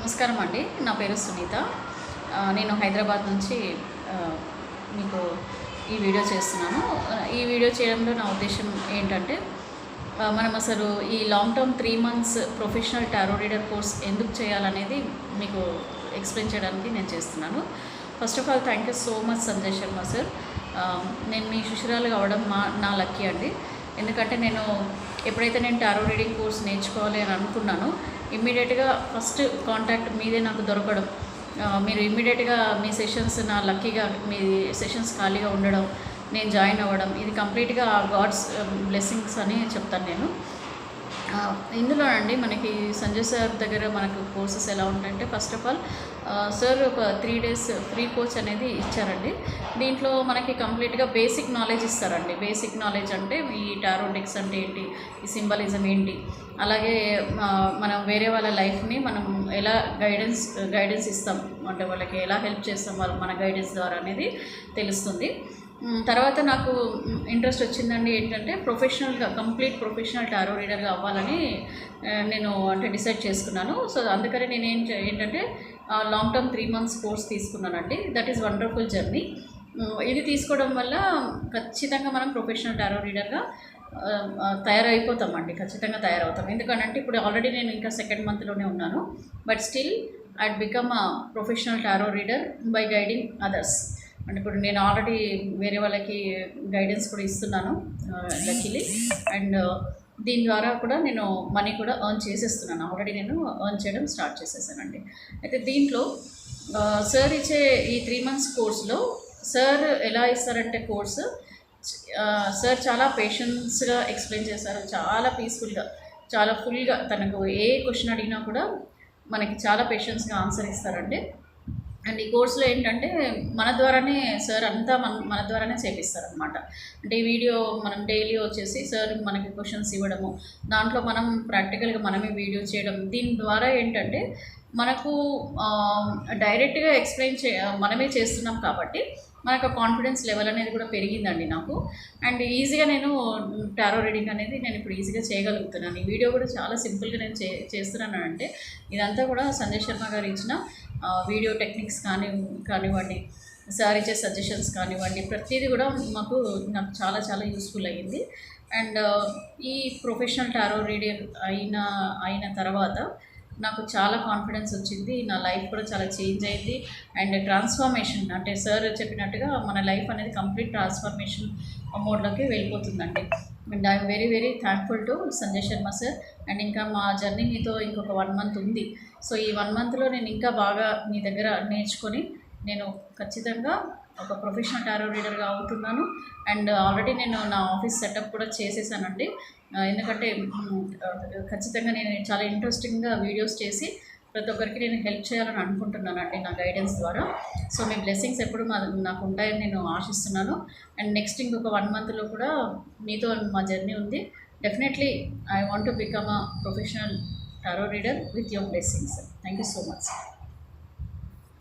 నమస్కారం అండి. నా పేరు సునీత. నేను హైదరాబాద్ నుంచి మీకు ఈ వీడియో చేస్తున్నాను. ఈ వీడియో చేయడంలో నా ఉద్దేశం ఏంటంటే, మనం అసలు ఈ long term 3 months professional tarot reader course ఎందుకు చేయాలనేది మీకు ఎక్స్ప్లెయిన్ చేయడానికి నేను చేస్తున్నాను. First of all thank you so much Sanjay Sharma sir. నేను మీ శిష్యురాలు కావడం నా లక్కీ అండి. ఎందుకంటే ఎప్పుడైతే నేను టారో రీడింగ్ కోర్స్ నేర్చుకోవాలి అని అనుకున్నానో ఇమ్మీడియట్గా ఫస్ట్ కాంటాక్ట్ మీదే నాకు దొరకడం, మీరు ఇమ్మీడియట్గా మీ సెషన్స్ నా లక్కీగా మీ సెషన్స్ ఖాళీగా ఉండడం, నేను జాయిన్ అవ్వడం, ఇది కంప్లీట్గా గాడ్స్ బ్లెస్సింగ్స్ అని చెప్తాను నేను. ఇందులో అండి మనకి సంజయ్ సార్ దగ్గర మనకు కోర్సెస్ ఎలా ఉంటాయంటే, ఫస్ట్ ఆఫ్ ఆల్ సార్ ఒక 3 days ఫ్రీ కోచ్ అనేది ఇచ్చారండి. దీంట్లో మనకి కంప్లీట్గా బేసిక్ నాలెడ్జ్ ఇస్తారండి. బేసిక్ నాలెడ్జ్ అంటే ఈ టారో డెక్స్ అంటే ఏంటి, ఈ సింబలిజం ఏంటి, అలాగే మనం వేరే వాళ్ళ లైఫ్ని మనం ఎలా గైడెన్స్ ఇస్తాం అంటే వాళ్ళకి ఎలా హెల్ప్ చేస్తాం వాళ్ళు మన గైడెన్స్ ద్వారా అనేది తెలుస్తుంది. తర్వాత నాకు ఇంట్రెస్ట్ వచ్చిందండి ఏంటంటే, కంప్లీట్ ప్రొఫెషనల్ టారో రీడర్గా అవ్వాలని నేను డిసైడ్ చేసుకున్నాను. సో అందుకని నేను ఏంటంటే లాంగ్ టర్మ్ 3 months కోర్స్ తీసుకున్నానండి. That is wonderful journey. ఇది తీసుకోవడం వల్ల ఖచ్చితంగా మనం ప్రొఫెషనల్ టారో రీడర్గా తయారైపోతామండి. ఖచ్చితంగా తయారవుతాం. ఎందుకంటే ఇప్పుడు ఆల్రెడీ నేను ఇంకా 2nd monthలోనే ఉన్నాను. But still I'd become a professional tarot reader by guiding others. అంటే ఇప్పుడు నేను ఆల్రెడీ వేరే వాళ్ళకి గైడెన్స్ కూడా ఇస్తున్నాను లక్కీలీ. అండ్ దీని ద్వారా కూడా నేను మనీ కూడా ఎర్న్ చేసేస్తున్నాను. ఆల్రెడీ నేను ఎర్న్ చేయడం స్టార్ట్ చేసేసానండి. అయితే దీంట్లో సార్ ఇచ్చే ఈ 3 months కోర్సులో సార్ ఎలా ఇస్తారంటే కోర్సు, సార్ చాలా పేషెన్స్గా ఎక్స్ప్లెయిన్ చేస్తారు. చాలా పీస్ఫుల్గా, చాలా ఫుల్గా, తనకు ఏ క్వశ్చన్ అడిగినా కూడా మనకి చాలా పేషెన్స్గా ఆన్సర్ ఇస్తారండి. అండ్ ఈ కోర్సులో ఏంటంటే మన ద్వారానే సార్ అంతా మన ద్వారానే చేపిస్తారనమాట. అంటే ఈ వీడియో మనం డైలీ వచ్చేసి సార్ మనకి క్వశ్చన్స్ ఇవ్వడము, దాంట్లో మనం ప్రాక్టికల్గా మనమే వీడియో చేయడం, దీని ద్వారా ఏంటంటే మనకు డైరెక్ట్గా మనమే చేస్తున్నాం కాబట్టి మనకు కాన్ఫిడెన్స్ లెవెల్ అనేది కూడా పెరిగిందండి నాకు. అండ్ ఈజీగా నేను టారో రీడింగ్ అనేది నేను ఇప్పుడు ఈజీగా చేయగలుగుతున్నాను. ఈ వీడియో కూడా చాలా సింపుల్గా నేను చేస్తున్నాను. అంటే ఇదంతా కూడా సంజయ్ శర్మ గారు ఇచ్చిన వీడియో టెక్నిక్స్ కానివ్వండి, సార్ ఇచ్చే సజెషన్స్ కానివ్వండి, ప్రతిదీ కూడా నాకు చాలా చాలా యూస్ఫుల్ అయ్యింది. అండ్ ఈ ప్రొఫెషనల్ టారో రీడర్ అయిన తర్వాత నాకు చాలా కాన్ఫిడెన్స్ వచ్చింది. నా లైఫ్ కూడా చాలా చేంజ్ అయింది. అండ్ ట్రాన్స్ఫర్మేషన్ అంటే సార్ చెప్పినట్టుగా మన లైఫ్ అనేది కంప్లీట్ ట్రాన్స్ఫర్మేషన్ మోడ్లోకి వెళ్ళిపోతుందండి. And I'm very very thankful to Sanjay Sharma sir. And ఇంకా మా జర్నీ మీతో ఇంకొక 1 month ఉంది. సో ఈ 1 monthలో నేను ఇంకా బాగా మీ దగ్గర నేర్చుకొని నేను ఖచ్చితంగా ఒక ప్రొఫెషనల్ టారో రీడర్గా అవుతున్నాను. అండ్ ఆల్రెడీ నేను నా ఆఫీస్ సెటప్ కూడా చేసేసానండి. ఎందుకంటే ఖచ్చితంగా నేను చాలా ఇంట్రెస్టింగ్గా వీడియోస్ చేసి ప్రతి ఒక్కరికి నేను హెల్ప్ చేయాలని అనుకుంటున్నానండి నా గైడెన్స్ ద్వారా. సో మీ బ్లెస్సింగ్స్ ఎప్పుడు నాకు ఉంటాయని నేను ఆశిస్తున్నాను. అండ్ నెక్స్ట్ ఇంకొక 1 monthలో కూడా మీతో మా జర్నీ ఉంది. Definitely I want to become a professional tarot reader with your blessings. Thank you so much.